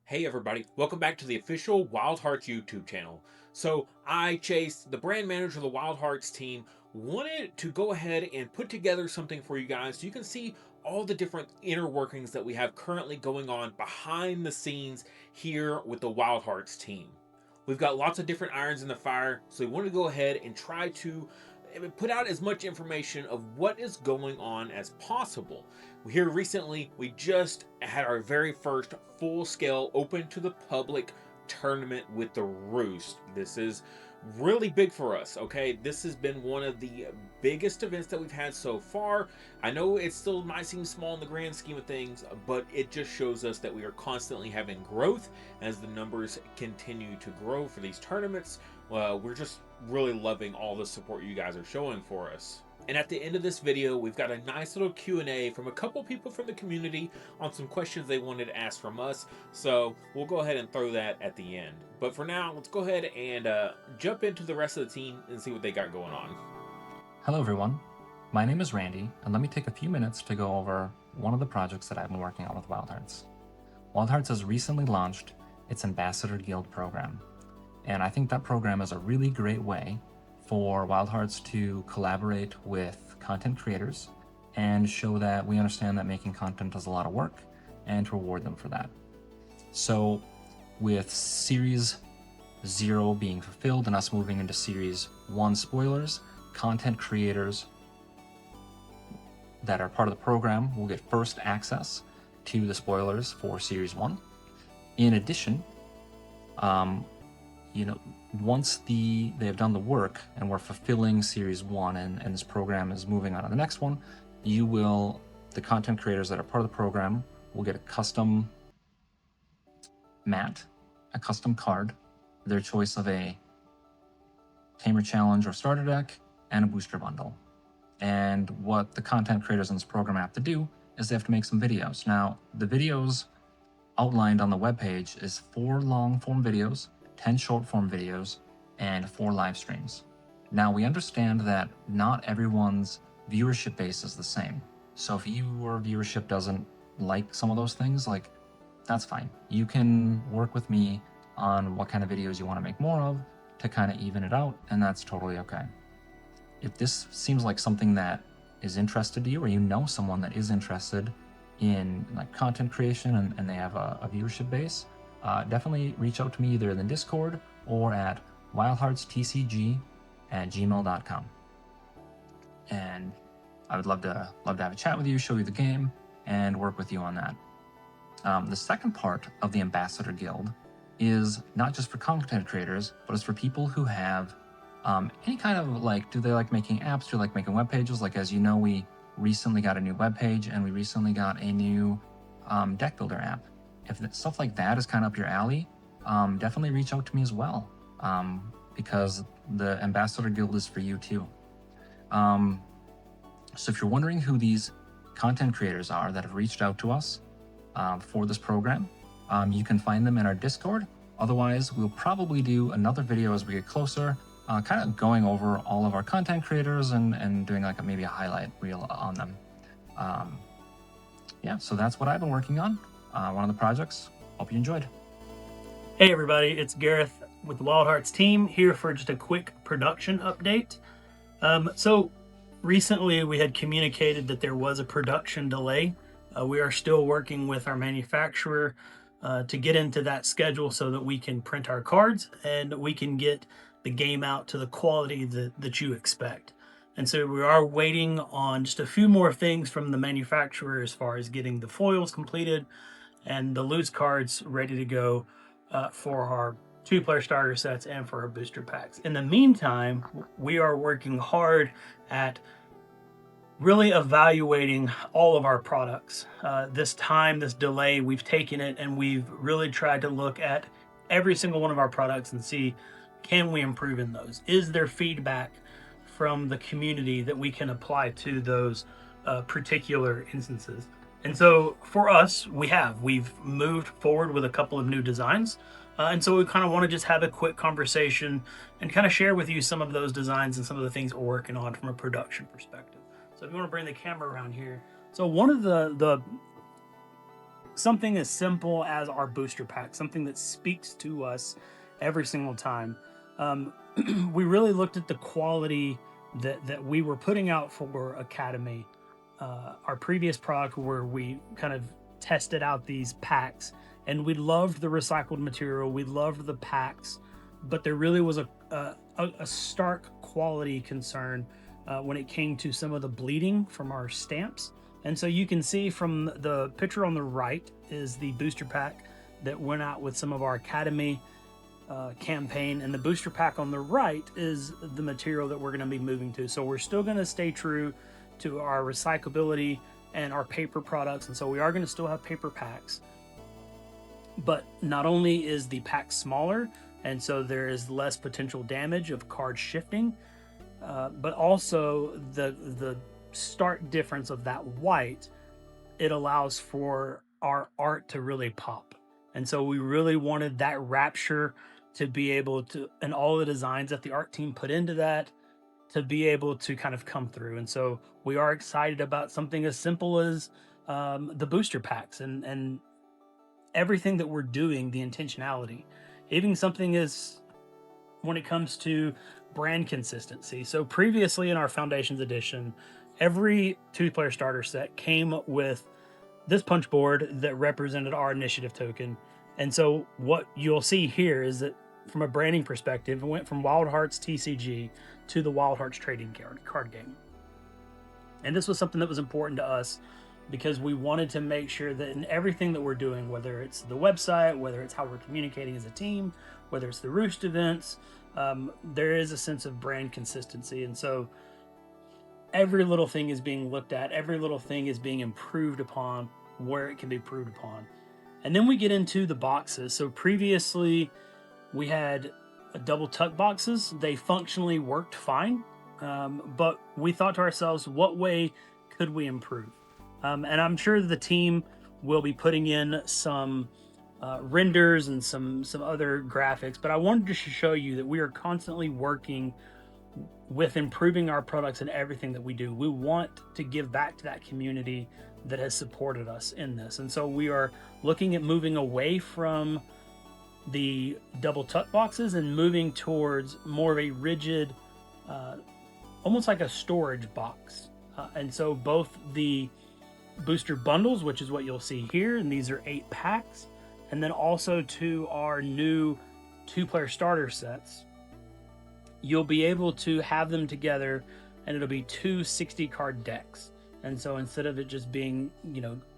Hey everybody, welcome back to the official Wildhearts YouTube channel. So I, Chase, the brand manager of the Wildhearts team, wanted to go ahead and put together something for you guys so you can see all the different inner workings that we have currently going on behind the scenes here with the Wildhearts team. We've got lots of different irons in the fire, so we wanted to go ahead and try to put out as much information of what is going on as possible. Here recently, we just had our very first full-scale open to the public tournament with the Roost. This is really big for us, okay? This has been one of the biggest events that we've had so far. I know it still might seem small in the grand scheme of things, but it just shows us that we are constantly having growth as the numbers continue to grow for these tournaments. We're just really loving all the support you guys are showing for us. And at the end of this video, we've got a nice little Q&A from a couple people from the community on some questions they wanted to ask from us. So we'll go ahead and throw that at the end. But for now, let's go ahead and jump into the rest of the team and see what they got going on. Hello everyone, my name is Randy, and let me take a few minutes to go over one of the projects that I've been working on with Wildhearts. Wildhearts has recently launched its Ambassador Guild program, and I think that program is a really great way for Wildhearts to collaborate with content creators and show that we understand that making content is a lot of work and to reward them for that. So with Series 0 being fulfilled and us moving into Series 1 spoilers, content creators that are part of the program will get first access to the spoilers for Series 1. In addition, once they have done the work and we're fulfilling Series 1 and this program is moving on to the next one, the content creators that are part of the program will get a custom mat, a custom card, their choice of a Tamer Challenge or starter deck, and a booster bundle. And what the content creators in this program have to do is they have to make some videos. Now, the videos outlined on the webpage is 4 long-form videos, 10 short-form videos, and 4 live streams. Now, we understand that not everyone's viewership base is the same. So if your viewership doesn't like some of those things, that's fine. You can work with me on what kind of videos you want to make more of to kind of even it out, and that's totally okay. If this seems like something that is interested to you, or you know someone that is interested in content creation and they have a viewership base, definitely reach out to me either in the Discord or at wildheartstcg@gmail.com. And I would love to have a chat with you, show you the game, and work with you on that. The second part of the Ambassador Guild is not just for content creators, but it's for people who have any kind of do they like making apps? Do they like making web pages? As you know, we recently got a new web page and we recently got a new deck builder app. If stuff like that is kind of up your alley, definitely reach out to me as well, because the Ambassador Guild is for you too. So if you're wondering who these content creators are that have reached out to us for this program, you can find them in our Discord. Otherwise, we'll probably do another video as we get closer, kind of going over all of our content creators and doing maybe a highlight reel on them. Yeah, so that's what I've been working on, one of the projects. Hope you enjoyed. Hey everybody, it's Gareth with the Wildhearts team here for just a quick production update. So recently we had communicated that there was a production delay. We are still working with our manufacturer to get into that schedule so that we can print our cards and we can get the game out to the quality that you expect. And so we are waiting on just a few more things from the manufacturer as far as getting the foils completed and the loose cards ready to go for our 2-player starter sets and for our booster packs. In the meantime, we are working hard at really evaluating all of our products. This delay, we've taken it and we've really tried to look at every single one of our products and see, can we improve in those? Is there feedback from the community that we can apply to those particular instances? And so for us, we've moved forward with a couple of new designs. And so we kind of want to just have a quick conversation and kind of share with you some of those designs and some of the things we're working on from a production perspective. So if you want to bring the camera around here. So one of the something as simple as our booster pack, something that speaks to us every single time. We really looked at the quality that we were putting out for Academy. Our previous product, where we kind of tested out these packs, and we loved the recycled material, we loved the packs, but there really was a stark quality concern when it came to some of the bleeding from our stamps. And so you can see from the picture on the right is the booster pack that went out with some of our Academy campaign, and the booster pack on the right is the material that we're going to be moving to. So we're still going to stay true to our recyclability and our paper products, and so we are going to still have paper packs. But not only is the pack smaller, and so there is less potential damage of card shifting, but also the stark difference of that white, it allows for our art to really pop. And so we really wanted that rapture to be able to, and all the designs that the art team put into that, to be able to kind of come through. And so we are excited about something as simple as the booster packs and everything that we're doing, the intentionality, even something as when it comes to brand consistency. So previously in our Foundations edition, every 2-player starter set came with this punch board that represented our initiative token. And so what you'll see here is that from a branding perspective, it went from Wildhearts TCG to the Wildhearts trading card game. And this was something that was important to us because we wanted to make sure that in everything that we're doing, whether it's the website, whether it's how we're communicating as a team, whether it's the Roost events, there is a sense of brand consistency. And so every little thing is being looked at, every little thing is being improved upon where it can be improved upon. And then we get into the boxes. So previously we had double tuck boxes. They functionally worked fine, but we thought to ourselves, what way could we improve? And I'm sure the team will be putting in some renders and some other graphics, but I wanted to show you that we are constantly working with improving our products and everything that we do. We want to give back to that community that has supported us in this. And so we are looking at moving away from the double tuck boxes and moving towards more of a rigid, almost like a storage box. And so both the booster bundles, which is what you'll see here, and these are 8 packs, and then also to our new 2-player starter sets, you'll be able to have them together, and it'll be 2 60-card decks. And so instead of it just being,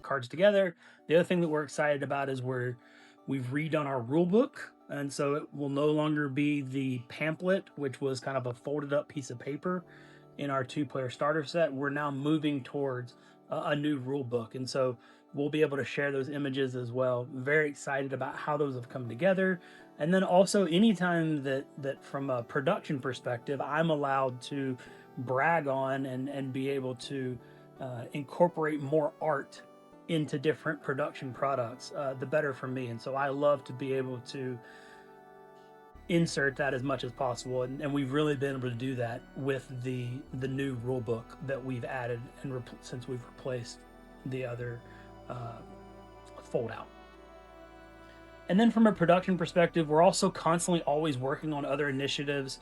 cards together, the other thing that we're excited about is we've redone our rule book. And so it will no longer be the pamphlet, which was kind of a folded up piece of paper in our 2-player starter set. We're now moving towards a new rule book. And so we'll be able to share those images as well. Very excited about how those have come together. And then also anytime that from a production perspective, I'm allowed to brag on and be able to incorporate more art into different production products, the better for me. And so I love to be able to insert that as much as possible, and we've really been able to do that with the new rule book that we've added and since we've replaced the other fold out. And then from a production perspective, we're also constantly always working on other initiatives,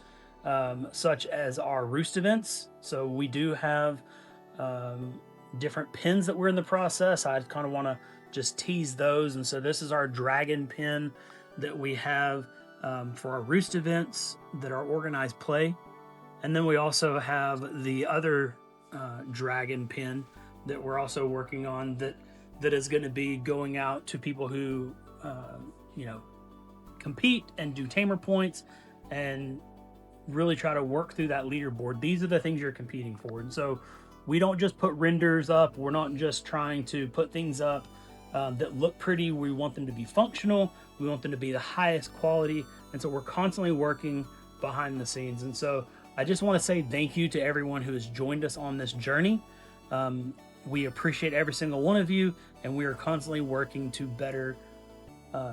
such as our Roost events. So we do have different pins that we're in the process. I kind of want to just tease those. And so this is our dragon pin that we have for our Roost events that are organized play. And then we also have the other dragon pin that we're also working on that is going to be going out to people who compete and do tamer points and really try to work through that leaderboard. These are the things you're competing for. And so we don't just put renders up. We're not just trying to put things up that look pretty. We want them to be functional. We want them to be the highest quality. And so we're constantly working behind the scenes. And so I just want to say thank you to everyone who has joined us on this journey. We appreciate every single one of you, and we are constantly working to better,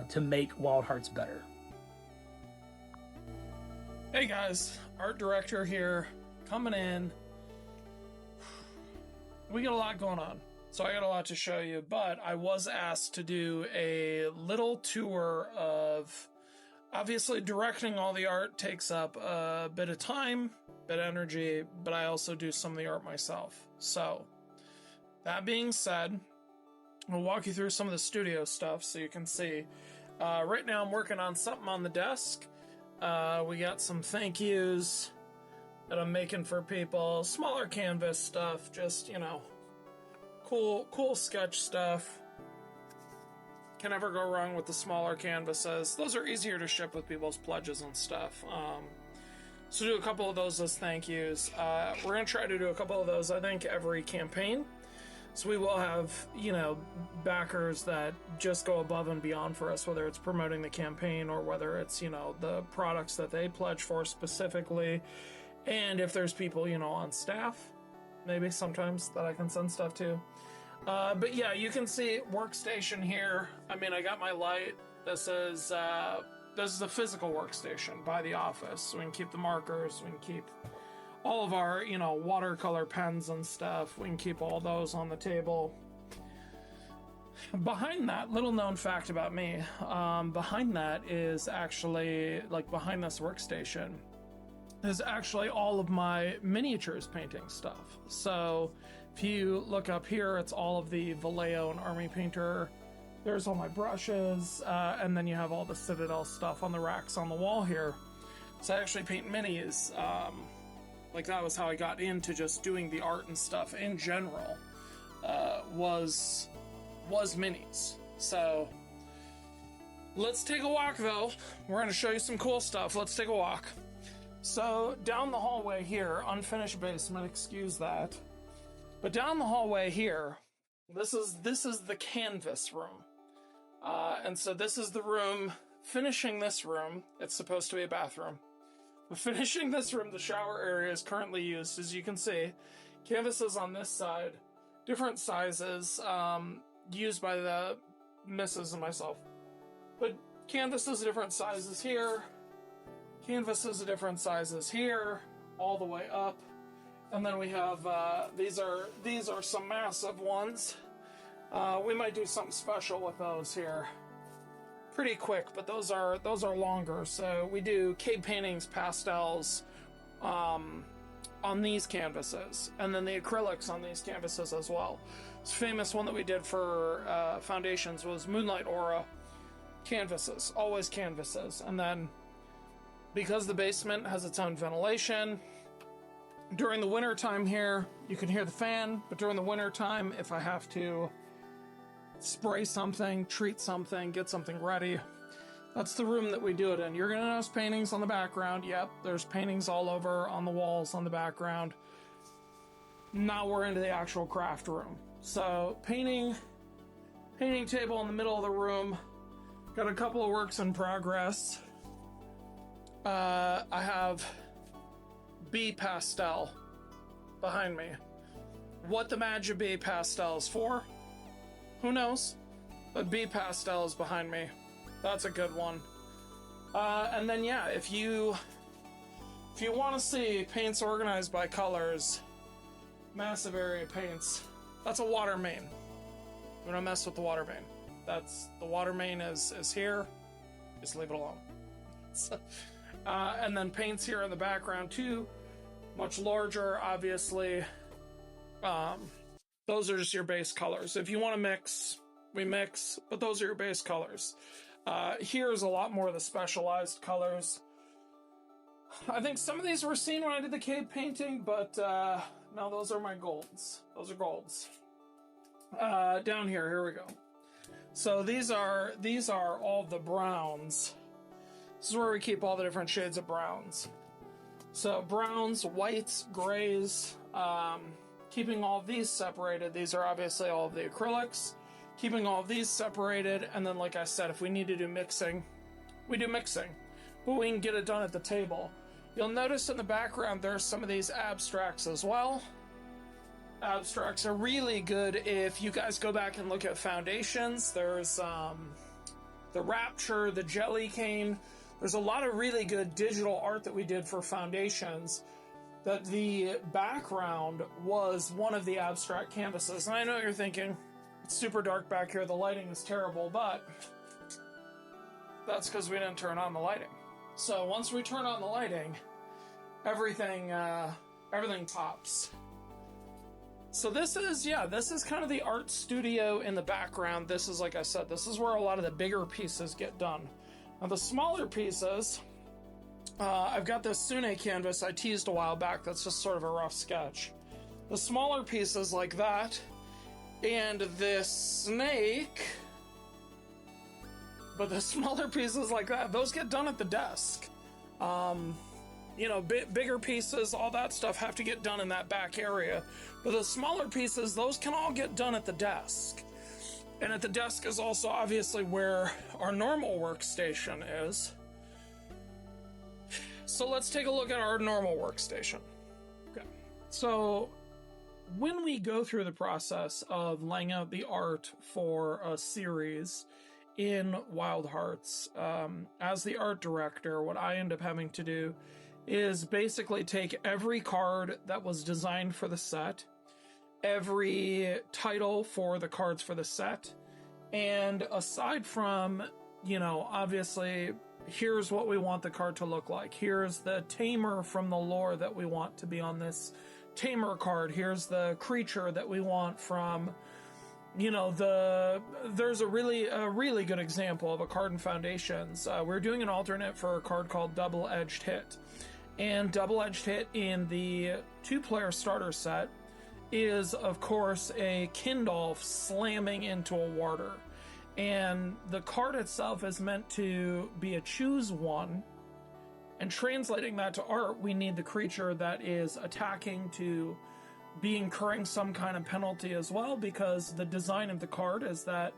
to make Wildhearts better. Hey guys, art director here, coming in. We got a lot going on. So I got a lot to show you, but I was asked to do a little tour of, obviously directing all the art takes up a bit of time, bit of energy, but I also do some of the art myself. So that being said, I'll walk you through some of the studio stuff so you can see. Right now I'm working on something on the desk. We got some thank yous that I'm making for people, smaller canvas stuff, just, you know, cool sketch stuff. Can never go wrong with the smaller canvases. Those are easier to ship with people's pledges and stuff. So do a couple of those as thank yous. We're gonna try to do a couple of those, I think, every campaign. So we will have, you know, backers that just go above and beyond for us, whether it's promoting the campaign or whether it's, you know, the products that they pledge for specifically. And if there's people, you know, on staff, maybe sometimes that I can send stuff to. But yeah, you can see workstation here. I mean, I got my light. This is the physical workstation by the office. So we can keep the markers, we can keep all of our, you know, watercolor pens and stuff. We can keep all those on the table. Behind that, little known fact about me, behind that is actually, like behind this workstation, is actually all of my miniatures painting stuff. So if you look up here, it's all of the Vallejo and Army Painter. There's all my brushes, and then you have all the Citadel stuff on the racks on the wall here. So I actually paint minis. Like that was how I got into just doing the art and stuff in general, was minis. So let's take a walk though. We're gonna show you some cool stuff. Let's take a walk. So down the hallway here, unfinished basement, excuse that. But down the hallway here, this is the canvas room. And so this is the room, finishing this room, it's supposed to be a bathroom. But finishing this room, the shower area is currently used, as you can see. Canvases on this side, different sizes, used by the missus and myself. But canvases different sizes here. Canvases of different sizes here, all the way up, and then we have these are some massive ones. We might do something special with those here, pretty quick, but those are longer. So we do cave paintings, pastels, on these canvases, and then the acrylics on these canvases as well. This famous one that we did for foundations was Moonlight Aura canvases, always canvases, and then. Because the basement has its own ventilation, during the winter time here, you can hear the fan, but during the winter time, if I have to spray something, treat something, get something ready, that's the room that we do it in. You're gonna notice paintings on the background. Yep, there's paintings all over on the walls on the background. Now we're into the actual craft room. So painting table in the middle of the room. Got a couple of works in progress. I have bee pastel behind me. What the magic bee pastel is for, who knows? But bee pastel is behind me. That's a good one. And then yeah, if you want to see paints organized by colors, massive area paints, that's a water main. We don't mess with the water main. That's the water main is here. Just leave it alone. So, and then paints here in the background too, much larger, obviously. Those are just your base colors. If you want to mix, we mix, but those are your base colors. Here's a lot more of the specialized colors. I think some of these were seen when I did the cave painting, but no, those are my golds. Those are golds. Down here we go. So these are all the browns. This is where we keep all the different shades of browns. So browns, whites, grays, keeping all of these separated. These are obviously all of the acrylics. Keeping all of these separated, and then like I said, if we need to do mixing, we do mixing. But we can get it done at the table. You'll notice in the background there's some of these abstracts as well. Abstracts are really good if you guys go back and look at foundations. There's the Rapture, the Jelly Cane. There's a lot of really good digital art that we did for foundations that the background was one of the abstract canvases. And I know you're thinking, it's super dark back here, the lighting is terrible, but that's because we didn't turn on the lighting. So once we turn on the lighting, everything pops. So this is kind of the art studio in the background. This is, like I said, this is where a lot of the bigger pieces get done. Now the smaller pieces, I've got this Sune canvas I teased a while back that's just sort of a rough sketch. The smaller pieces like that, and this snake, but the smaller pieces like that, those get done at the desk. You know, bigger pieces, all that stuff have to get done in that back area. But the smaller pieces, those can all get done at the desk. And at the desk is also obviously where our normal workstation is. So let's take a look at our normal workstation. Okay. So when we go through the process of laying out the art for a series in Wildhearts, as the art director, what I end up having to do is basically take every card that was designed for the set, every title for the cards for the set, and aside from, you know, obviously, here's what we want the card to look like. Here's the tamer from the lore that we want to be on this tamer card. Here's the creature that we want from, you know, there's a really good example of a card in Foundations. We're doing an alternate for a card called Double-Edged Hit. And Double-Edged Hit in the 2-player starter set is, of course, a Kindolf slamming into a Warder. And the card itself is meant to be a choose one. And translating that to art, we need the creature that is attacking to be incurring some kind of penalty as well, because the design of the card is that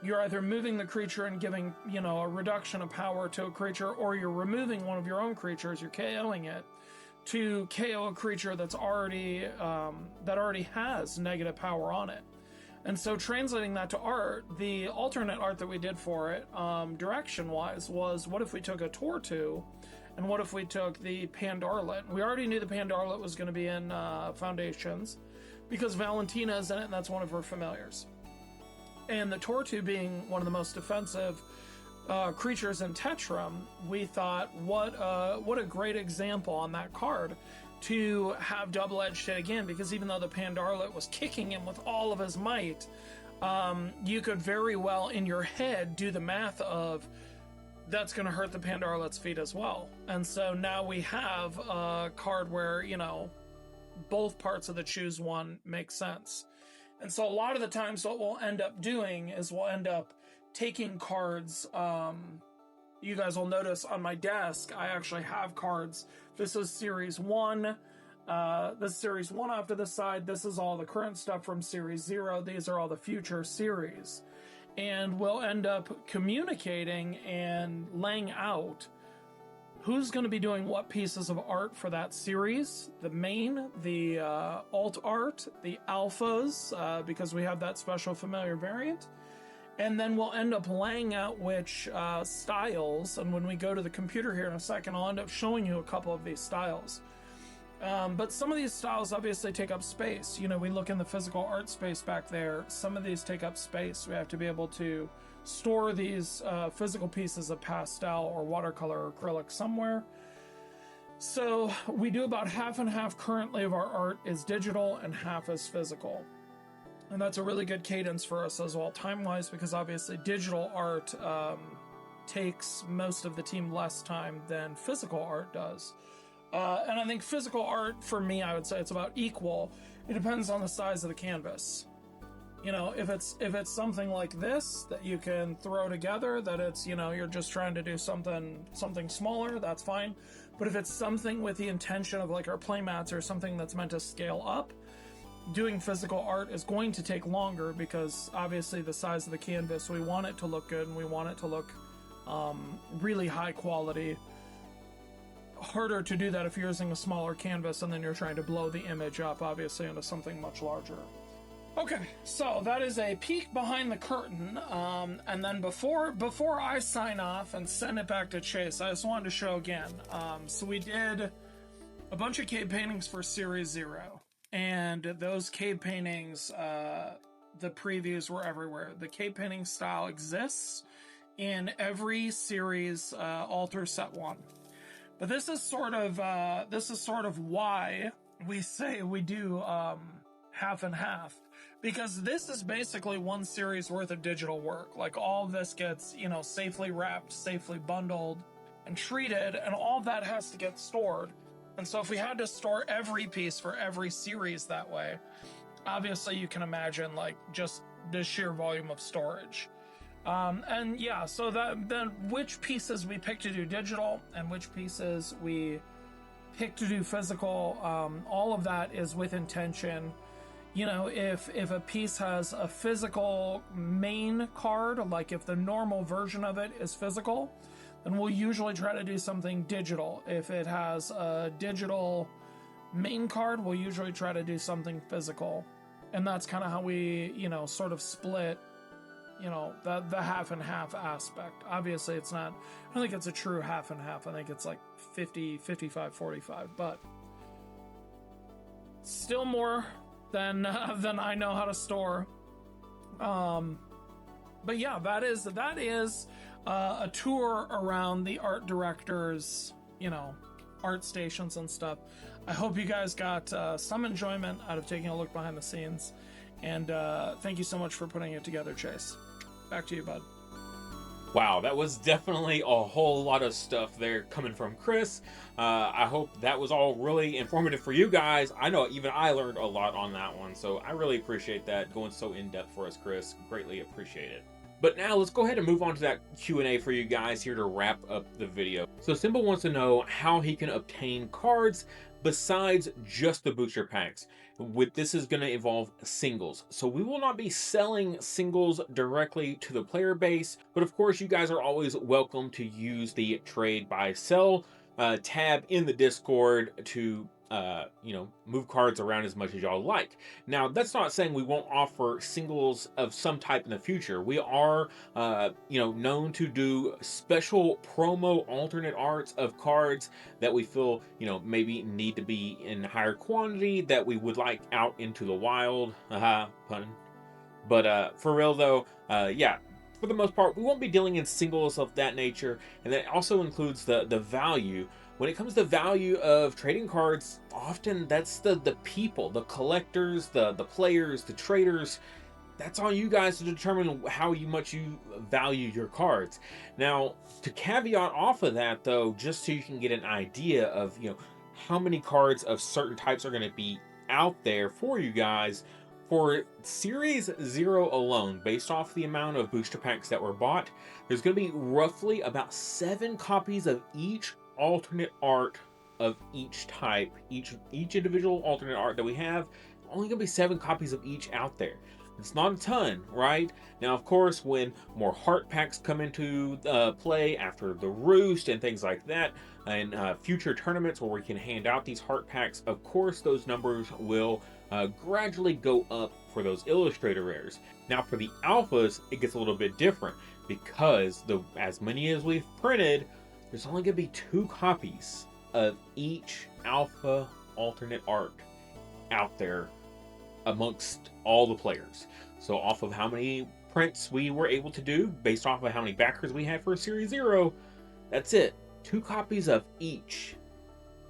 you're either moving the creature and giving, you know, a reduction of power to a creature, or you're removing one of your own creatures, you're KOing it, to KO a creature that's already has negative power on it. And so translating that to art, the alternate art that we did for it, direction-wise, was what if we took a Tortu, and what if we took the Pandarlet? We already knew the Pandarlet was going to be in Foundations, because Valentina is in it, and that's one of her familiars. And the Tortu being one of the most defensive creatures in Tetram, we thought, what a great example on that card to have Double-Edged Hit again, because even though the Pandarlet was kicking him with all of his might, you could very well in your head do the math of that's going to hurt the Pandarlet's feet as well. And so now we have a card where, you know, both parts of the choose one make sense. And so a lot of the times what we'll end up doing is we'll end up taking cards. You guys will notice on my desk, I actually have cards. This is Series 1. This is Series 1 off to the side. This is all the current stuff from Series 0. These are all the future series. And we'll end up communicating and laying out who's going to be doing what pieces of art for that series, the main, the alt art, the alphas, because we have that special familiar variant. And then we'll end up laying out which styles, and when we go to the computer here in a second, I'll end up showing you a couple of these styles. But some of these styles obviously take up space. You know, we look in the physical art space back there. Some of these take up space. We have to be able to store these physical pieces of pastel or watercolor or acrylic somewhere. So we do about half and half currently of our art is digital and half is physical. And that's a really good cadence for us as well, time-wise, because obviously digital art takes most of the team less time than physical art does. And I think physical art, for me, I would say it's about equal. It depends on the size of the canvas. You know, if it's something like this that you can throw together, that it's, you know, you're just trying to do something smaller, that's fine. But if it's something with the intention of like our playmats or something that's meant to scale up, doing physical art is going to take longer, because obviously the size of the canvas, we want it to look good and we want it to look really high quality. Harder to do that if you're using a smaller canvas and then you're trying to blow the image up, obviously, into something much larger. Okay, so that is a peek behind the curtain, and then before I sign off and send it back to Chase, I just wanted to show again. So we did a bunch of cave paintings for Series 0. And those cave paintings, the previews were everywhere. The cave painting style exists in every series alter set 1. But this is sort of why we say we do half and half, because this is basically one series worth of digital work. Like, all of this gets, you know, safely wrapped, safely bundled and treated, and all of that has to get stored. And so if we had to store every piece for every series that way, obviously you can imagine, like, just the sheer volume of storage. And yeah, so that then which pieces we pick to do digital and which pieces we pick to do physical, all of that is with intention. You know, if a piece has a physical main card, like if the normal version of it is physical, then we'll usually try to do something digital. If it has a digital main card, we'll usually try to do something physical. And that's kind of how we, you know, sort of split, you know, the half and half aspect. Obviously, it's not, I don't think it's a true half and half. I think it's like 50, 55, 45, but still more than I know how to store. But yeah, that is a tour around the art director's, you know, art stations and stuff. I hope you guys got some enjoyment out of taking a look behind the scenes. And thank you so much for putting it together, Chase. Back to you, bud. Wow, that was definitely a whole lot of stuff there coming from Chris. I hope that was all really informative for you guys. I know even I learned a lot on that one, so I really appreciate that, going so in-depth for us, Chris. Greatly appreciate it. But now let's go ahead and move on to that Q&A for you guys here to wrap up the video. So Simba wants to know how he can obtain cards besides just the booster packs. This is going to involve singles. So we will not be selling singles directly to the player base, but of course you guys are always welcome to use the trade buy sell tab in the Discord to you know, move cards around as much as y'all like. Now, that's not saying we won't offer singles of some type in the future. We are, you know, known to do special promo alternate arts of cards that we feel, you know, maybe need to be in higher quantity, that we would like out into the wild. Haha, pun. But for real though, yeah, for the most part, we won't be dealing in singles of that nature, and that also includes the value. When it comes to value of trading cards, often that's the people, the collectors, the players, the traders. That's on you guys to determine how much you value your cards. Now, to caveat off of that though, just so you can get an idea of, you know, how many cards of certain types are going to be out there for you guys, for Series 0 alone, based off the amount of booster packs that were bought, there's going to be roughly about 7 copies of each alternate art of each type. Each individual alternate art that we have, only gonna be 7 copies of each out there. It's not a ton, right? Now, of course, when more heart packs come into play after the Roost and things like that, and future tournaments where we can hand out these heart packs, of course those numbers will gradually go up for those illustrator rares. Now for the alphas, it gets a little bit different, because as many as we've printed, there's only going to be 2 copies of each alpha alternate art out there amongst all the players. So off of how many prints we were able to do, based off of how many backers we had for Series 0, that's it. 2 copies of each.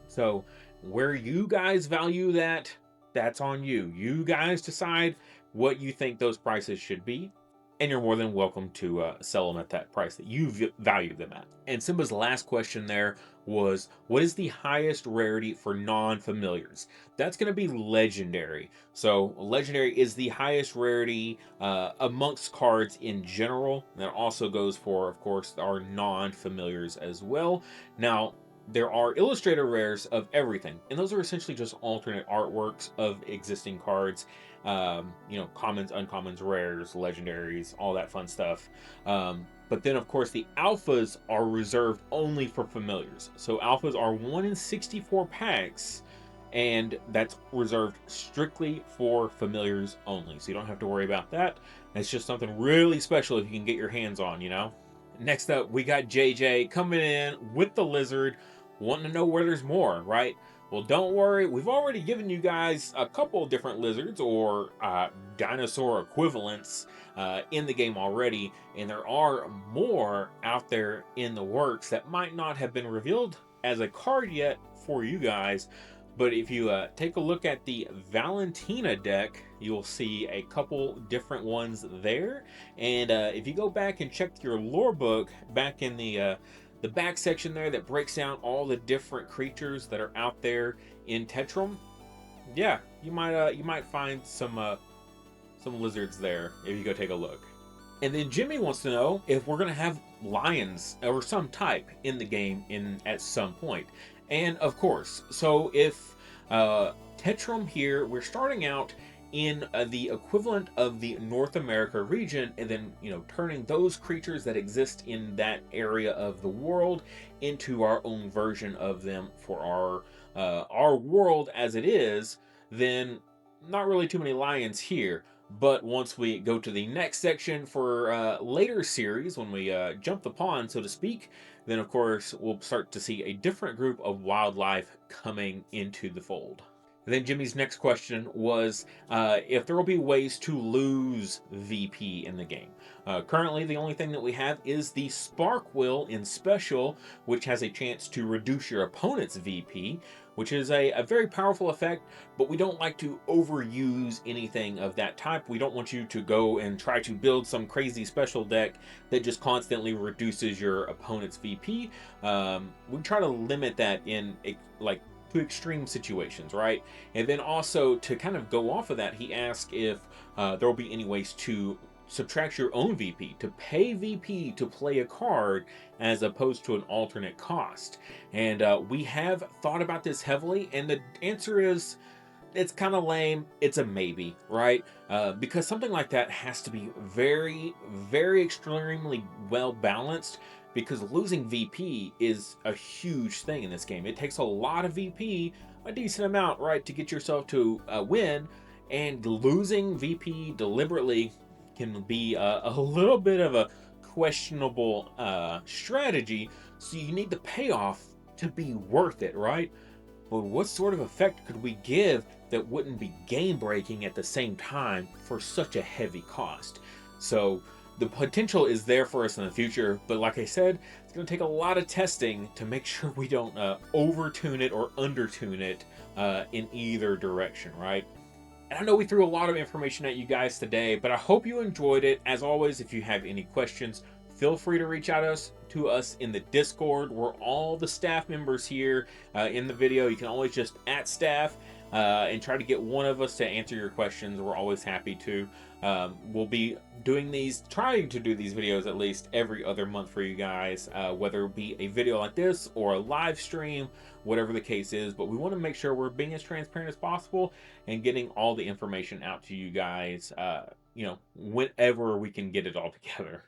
So where you guys value that, that's on you. You guys decide what you think those prices should be, and you're more than welcome to sell them at that price that you value them at. And Simba's last question there was, what is the highest rarity for non-familiars? That's going to be legendary. So legendary is the highest rarity amongst cards in general. That also goes for, of course, our non-familiars as well. Now, there are illustrator rares of everything, and those are essentially just alternate artworks of existing cards. You know, commons, uncommons, rares, legendaries, all that fun stuff. But then, of course, the alphas are reserved only for familiars. So alphas are 1 in 64 packs, and that's reserved strictly for familiars only. So you don't have to worry about that. It's just something really special if you can get your hands on, you know? Next up, we got JJ coming in with the lizard, wanting to know where there's more, right? Well, don't worry, we've already given you guys a couple different lizards or dinosaur equivalents in the game already, and there are more out there in the works that might not have been revealed as a card yet for you guys. But if you take a look at the Valentina deck, you'll see a couple different ones there. And if you go back and check your lore book back in the back section there that breaks down all the different creatures that are out there in Tetrum, yeah, you might find some lizards there if you go take a look. And then Jimmy wants to know if we're gonna have lions or some type in the game at some point. And of course, so if Tetrum here, we're starting out in the equivalent of the North America region, and then turning those creatures that exist in that area of the world into our own version of them for our world as it is. Then not really too many lions here. But once we go to the next section for later series, when we jump the pond, so to speak, then of course we'll start to see a different group of wildlife coming into the fold. Then Jimmy's next question was if there will be ways to lose VP in the game. Currently, the only thing that we have is the Spark Will in Special, which has a chance to reduce your opponent's VP, which is a very powerful effect, but we don't like to overuse anything of that type. We don't want you to go and try to build some crazy special deck that just constantly reduces your opponent's VP. We try to limit that in to extreme situations, right? And then also to kind of go off of that, he asked if there will be any ways to subtract your own VP, to pay VP to play a card as opposed to an alternate cost. And we have thought about this heavily, and the answer is it's kind of lame. It's a maybe, right? Because something like that has to be very, very extremely well balanced, because losing VP is a huge thing in this game. It takes a lot of VP, a decent amount, right, to get yourself to win, and losing VP deliberately can be a little bit of a questionable strategy, so you need the payoff to be worth it, right? But what sort of effect could we give that wouldn't be game-breaking at the same time for such a heavy cost? So the potential is there for us in the future, but like I said, it's going to take a lot of testing to make sure we don't over-tune it or under-tune it in either direction, right? And I know we threw a lot of information at you guys today, but I hope you enjoyed it. As always, if you have any questions, feel free to reach out to us in the Discord. We're all the staff members here in the video. You can always just @staff and try to get one of us to answer your questions. We're always happy to. We'll be trying to do these videos at least every other month for you guys, whether it be a video like this or a live stream, whatever the case is. But we want to make sure we're being as transparent as possible and getting all the information out to you guys, whenever we can get it all together.